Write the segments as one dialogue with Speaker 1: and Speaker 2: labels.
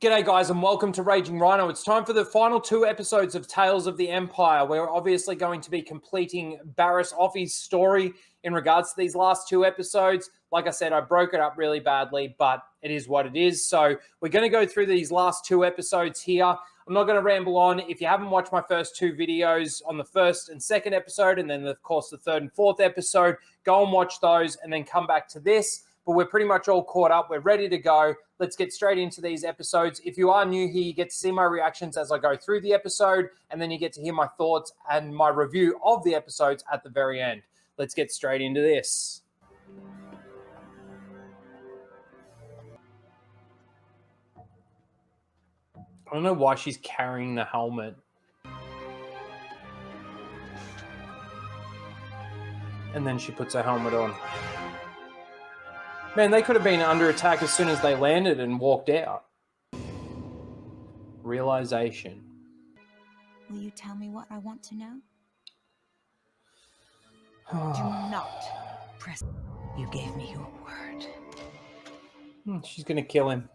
Speaker 1: G'day guys and welcome to Raging Rhino. It's time for the final two episodes of Tales of the Empire. We're obviously going to be completing Barriss Offee's story in regards to these last two episodes. Like I said, I broke it up really badly, but it is what it is. So we're going to go through these last two episodes here. I'm not going to ramble on. If you haven't watched my first two videos on the first and second episode, and then of course the third and fourth episode, go and watch those and then come back to this. But we're pretty much all caught up. We're ready to go. Let's get straight into these episodes. If you are new here, you get to see my reactions as I go through the episode, and then you get to hear my thoughts and my review of the episodes at the very end. Let's get straight into this. I don't know why she's carrying the helmet. And then she puts her helmet on. Man, they could have been under attack as soon as they landed and walked out. Realization.
Speaker 2: Will you tell me what I want to know? Do not press. You gave me your word.
Speaker 1: She's gonna kill him.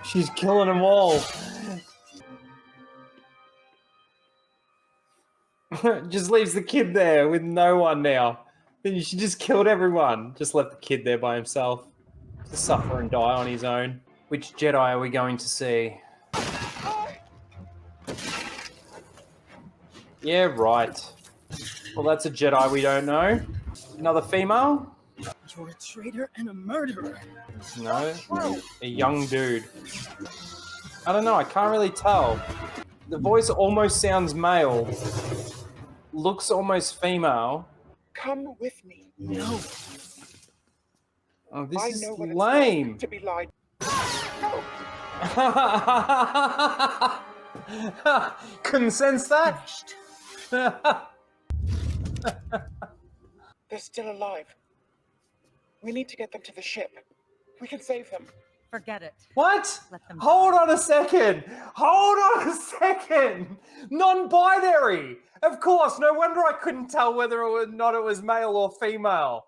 Speaker 1: She's killing them all. Just leaves the kid there with no one now. She just killed everyone. Just left the kid there by himself to suffer and die on his own. Which Jedi are we going to see? Yeah, right. Well, that's a Jedi we don't know. Another female?
Speaker 3: You're a traitor and a murderer.
Speaker 1: No, a young dude. I don't know, I can't really tell. The voice almost sounds male. Looks almost female.
Speaker 3: Come with me. No.
Speaker 1: Oh, this
Speaker 3: I
Speaker 1: is
Speaker 3: know what
Speaker 1: lame.
Speaker 3: It's like to be lied.
Speaker 1: Couldn't sense that.
Speaker 3: They're still alive. We need to get them to the ship. We can save them.
Speaker 2: Forget it.
Speaker 1: What?
Speaker 2: Let them
Speaker 1: Hold on a second. Hold on a second. Non-binary. Of course. No wonder I couldn't tell whether or not it was male or female.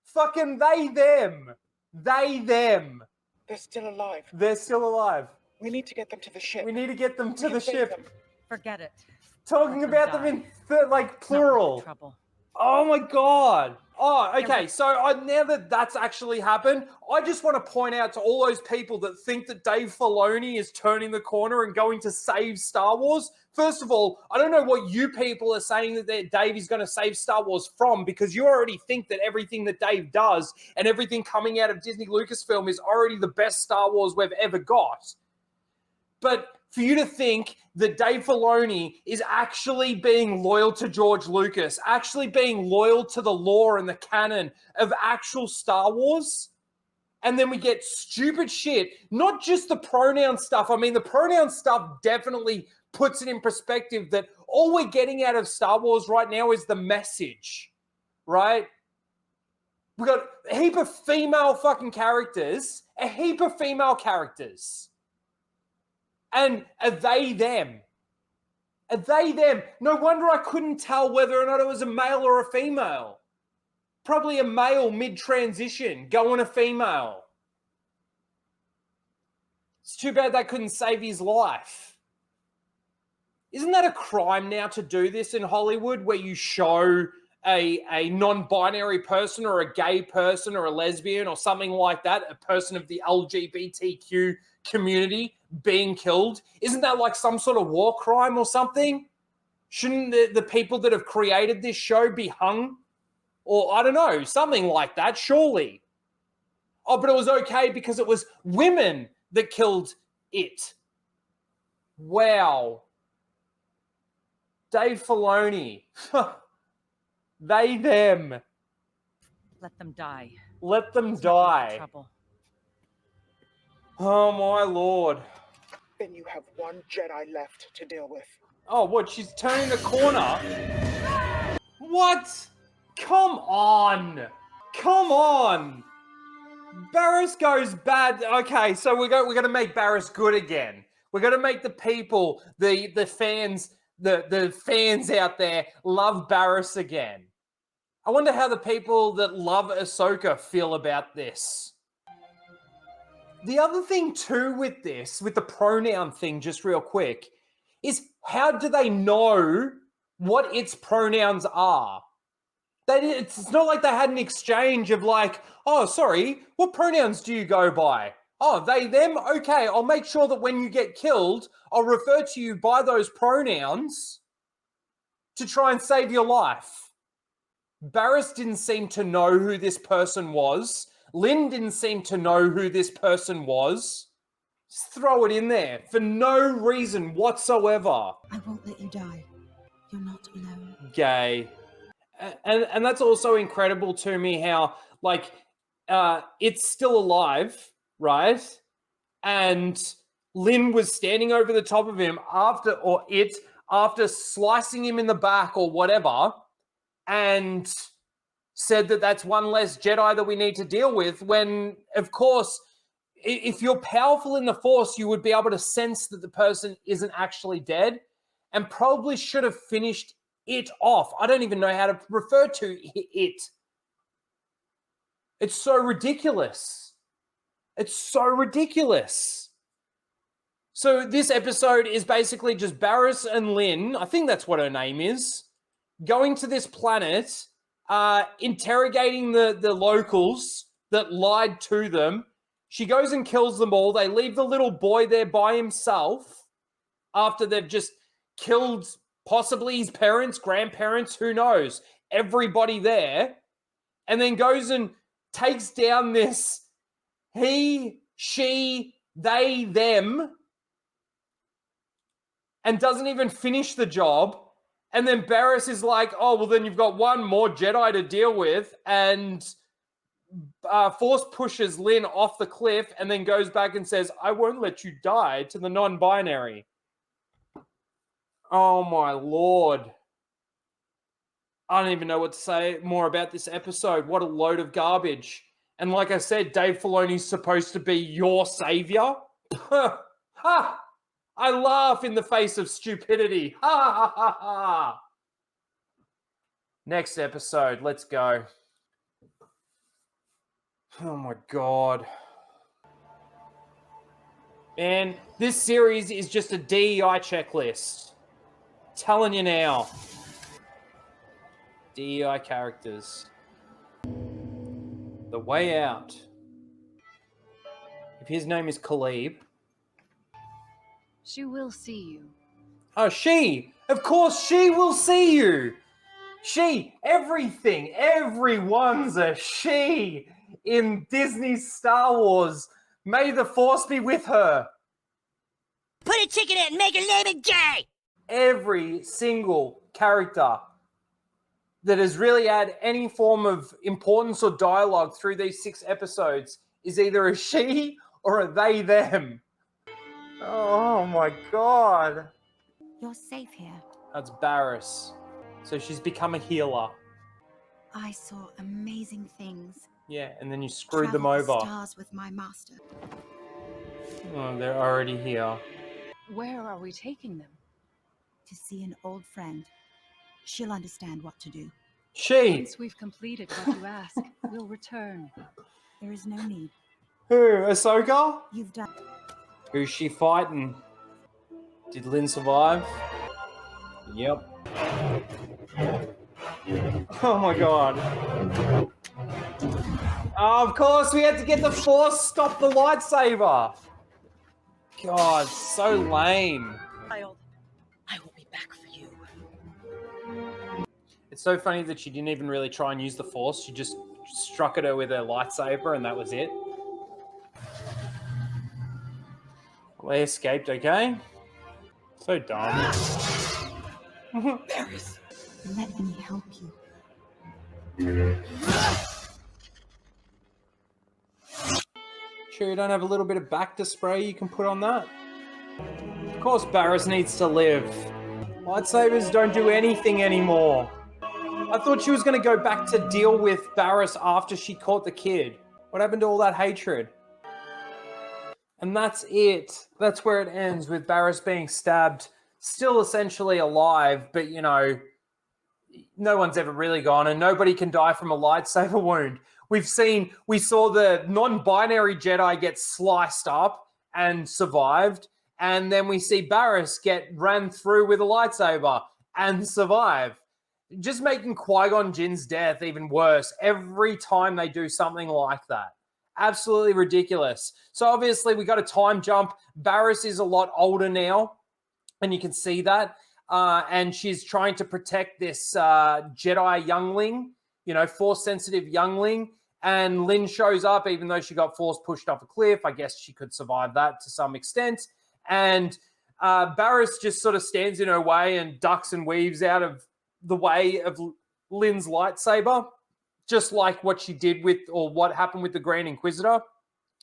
Speaker 1: Fucking they, them. They, them.
Speaker 3: They're still alive.
Speaker 1: They're still alive.
Speaker 3: We need to get them to the ship.
Speaker 1: We need to get them to
Speaker 3: We
Speaker 1: the
Speaker 3: can save
Speaker 1: ship.
Speaker 3: them.
Speaker 2: Forget it.
Speaker 1: Talking
Speaker 2: Let
Speaker 1: about
Speaker 2: them
Speaker 1: them
Speaker 2: die.
Speaker 1: in like plural.
Speaker 2: Trouble.
Speaker 1: Oh my god. Oh, okay. So now that that's actually happened, I just want to point out to all those people that think that Dave Filoni is turning the corner and going to save Star Wars. First of all, I don't know what you people are saying that Dave is going to save Star Wars from, because you already think that everything that Dave does and everything coming out of Disney Lucasfilm is already the best Star Wars we've ever got. But for you to think that Dave Filoni is actually being loyal to George Lucas, actually being loyal to the lore and the canon of actual Star Wars, and then we get stupid shit, not just the pronoun stuff. I mean, the pronoun stuff definitely puts it in perspective that all we're getting out of Star Wars right now is the message, right? We got a heap of female fucking characters, a heap of female characters. And are they them? Are they them? No wonder I couldn't tell whether or not it was a male or a female. Probably a male mid-transition, going a female. It's too bad they couldn't save his life. Isn't that a crime now to do this in Hollywood, where you show a non-binary person or a gay person or a lesbian or something like that, a person of the LGBTQ community being killed? Isn't that like some sort of war crime or something? Shouldn't the people that have created this show be hung? Or I don't know, something like that, surely. Oh, but it was okay because it was women that killed it. Wow. Dave Filoni. They, them.
Speaker 2: Let them die.
Speaker 1: Let them
Speaker 2: It's not worth the
Speaker 1: die.
Speaker 2: trouble.
Speaker 1: Oh, my Lord.
Speaker 3: Then you have one Jedi left to deal with.
Speaker 1: Oh, what? She's turning the corner? What? Come on. Come on. Barriss goes bad. Okay, so we're going to make Barriss good again. We're going to make the people, the fans, the fans out there love Barriss again. I wonder how the people that love Ahsoka feel about this. The other thing too with this, with the pronoun thing, just real quick, is how do they know what its pronouns are? It's not like they had an exchange of like, oh, sorry, what pronouns do you go by? Oh, they, them? Okay, I'll make sure that when you get killed, I'll refer to you by those pronouns to try and save your life. Barris didn't seem to know who this person was. Lynn didn't seem to know who this person was. Just throw it in there for no reason whatsoever.
Speaker 2: I won't let you die. You're not alone.
Speaker 1: Gay. And that's also incredible to me how, like, it's still alive, right? And Lynn was standing over the top of him after slicing him in the back or whatever, and said that that's one less Jedi that we need to deal with, when, of course, if you're powerful in the Force, you would be able to sense that the person isn't actually dead and probably should have finished it off. I don't even know how to refer to it. It's so ridiculous. It's so ridiculous. So this episode is basically just Barris and Lynn, I think that's what her name is, going to this planet, interrogating the locals that lied to them. She goes and kills them all. They leave the little boy there by himself after they've just killed possibly his parents, grandparents, who knows, everybody there, and then goes and takes down this he, she, they, them, and doesn't even finish the job. And then Barris is like, oh, well, then you've got one more Jedi to deal with, and Force pushes Lynn off the cliff and then goes back and says, I won't let you die, to the non-binary. Oh, my Lord. I don't even know what to say more about this episode. What a load of garbage. And like I said, Dave Filoni's supposed to be your savior. Ha! I laugh in the face of stupidity. Ha ha ha ha. Next episode. Let's go. Oh my God. Man, this series is just a DEI checklist. Telling you now. DEI characters. The Way Out. If his name is Khalib.
Speaker 4: She will see you.
Speaker 1: Oh, she! Of course she will see you! She! Everything! Everyone's a she! In Disney's Star Wars. May the Force be with her!
Speaker 5: Put a chicken in it and make her name it gay!
Speaker 1: Every single character that has really had any form of importance or dialogue through these 6 episodes is either a she or a they, them. Oh my God.
Speaker 2: You're safe here.
Speaker 1: That's Barris. So she's become a healer.
Speaker 2: I saw amazing things.
Speaker 1: Yeah, and then you screwed them
Speaker 2: Traveled the
Speaker 1: over.
Speaker 2: stars with my master.
Speaker 1: Oh, they're already here.
Speaker 4: Where are we taking them?
Speaker 2: To see an old friend. She'll understand what to do.
Speaker 1: She!
Speaker 4: Once we've completed what you ask, we'll return.
Speaker 2: There is no need.
Speaker 1: Who? Ahsoka?
Speaker 2: You've done.
Speaker 1: Who's she fighting? Did Lynn survive? Yep. Oh my God. Oh, of course, we had to get the Force stop the lightsaber. God, so lame.
Speaker 5: Child, I will be back for you.
Speaker 1: It's so funny that she didn't even really try and use the Force. She just struck at her with her lightsaber and that was it. Well, they escaped, okay? So dumb.
Speaker 5: Barris.
Speaker 2: Let me help you.
Speaker 1: Sure you don't have a little bit of Bacta spray you can put on that? Of course Barris needs to live. Lightsabers don't do anything anymore. I thought she was going to go back to deal with Barris after she caught the kid. What happened to all that hatred? And that's it. That's where it ends, with Barris being stabbed. Still essentially alive, but, you know, no one's ever really gone, and nobody can die from a lightsaber wound. We saw the non-binary Jedi get sliced up and survived, and then we see Barriss get ran through with a lightsaber and survive. Just making Qui-Gon Jinn's death even worse every time they do something like that. Absolutely ridiculous. So obviously we got a time jump. Barriss is a lot older now, and you can see that. And she's trying to protect this Jedi youngling, Force-sensitive youngling. And Lynn shows up, even though she got Force pushed off a cliff. I guess she could survive that to some extent. And Barriss just sort of stands in her way and ducks and weaves out of the way of Lynn's lightsaber, just like what she did with, or what happened with the Grand Inquisitor.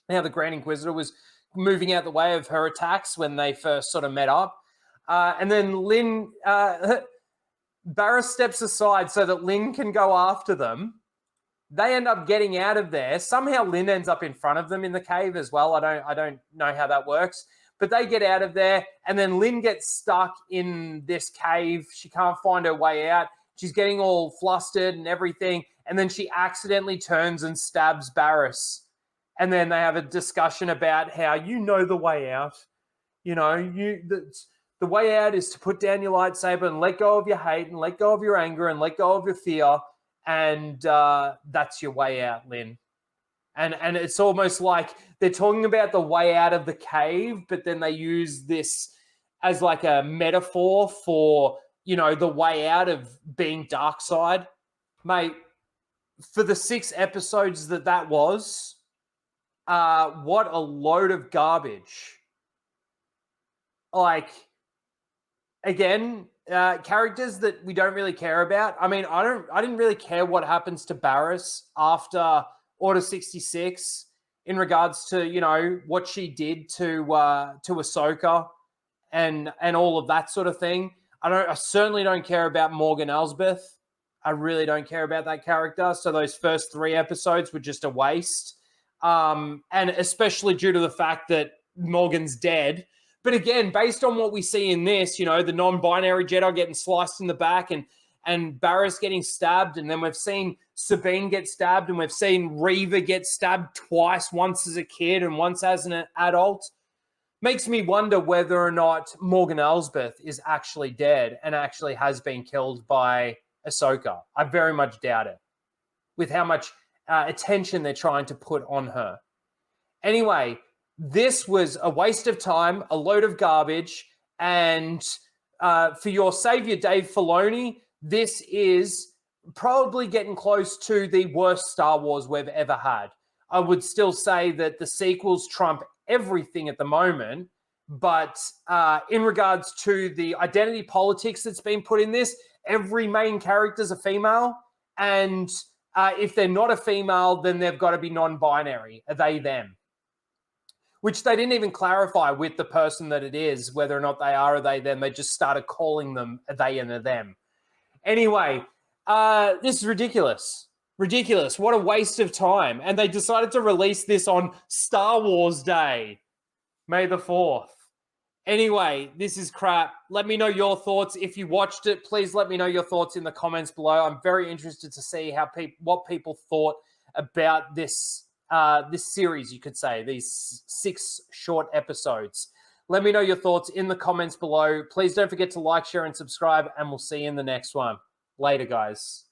Speaker 1: How the Grand Inquisitor was moving out the way of her attacks when they first sort of met up. And then Barriss steps aside so that Lynn can go after them. They end up getting out of there. Somehow Lynn ends up in front of them in the cave as well. I don't know how that works. But they get out of there, and then Lynn gets stuck in this cave. She can't find her way out. She's getting all flustered and everything. And then she accidentally turns and stabs Barriss. And then they have a discussion about how the way out. The way out is to put down your lightsaber and let go of your hate and let go of your anger and let go of your fear. And that's your way out, Lynn. And it's almost like they're talking about the way out of the cave, but then they use this as like a metaphor for, the way out of being dark side. Mate, for the 6 episodes that was, what a load of garbage. Like, again, characters that we don't really care about. I mean, I didn't really care what happens to Barriss after Order 66 in regards to, what she did to Ahsoka and all of that sort of thing. I certainly don't care about Morgan Elsbeth. I really don't care about that character. So those first 3 episodes were just a waste. And especially due to the fact that Morgan's dead. But again, based on what we see in this, the non-binary Jedi getting sliced in the back and Barriss getting stabbed, and then we've seen Sabine get stabbed, and we've seen Reva get stabbed twice, once as a kid and once as an adult, makes me wonder whether or not Morgan Elsbeth is actually dead and actually has been killed by Ahsoka. I very much doubt it, with how much attention they're trying to put on her. Anyway, this was a waste of time, a load of garbage, and for your savior, Dave Filoni, this is probably getting close to the worst Star Wars we've ever had. I would still say that the sequels trump everything at the moment, but in regards to the identity politics that's been put in this, every main character's a female, and if they're not a female, then they've got to be non-binary, they, them. Which they didn't even clarify with the person that it is, whether or not they are or they, them. They just started calling them a they and a them. Anyway, this is ridiculous. Ridiculous. What a waste of time. And they decided to release this on Star Wars Day, May the 4th. Anyway, this is crap. Let me know your thoughts. If you watched it, please let me know your thoughts in the comments below. I'm very interested to see what people thought about this series, you could say, these 6 short episodes. Let me know your thoughts in the comments below. Please don't forget to like, share, and subscribe, and we'll see you in the next one. Later, guys.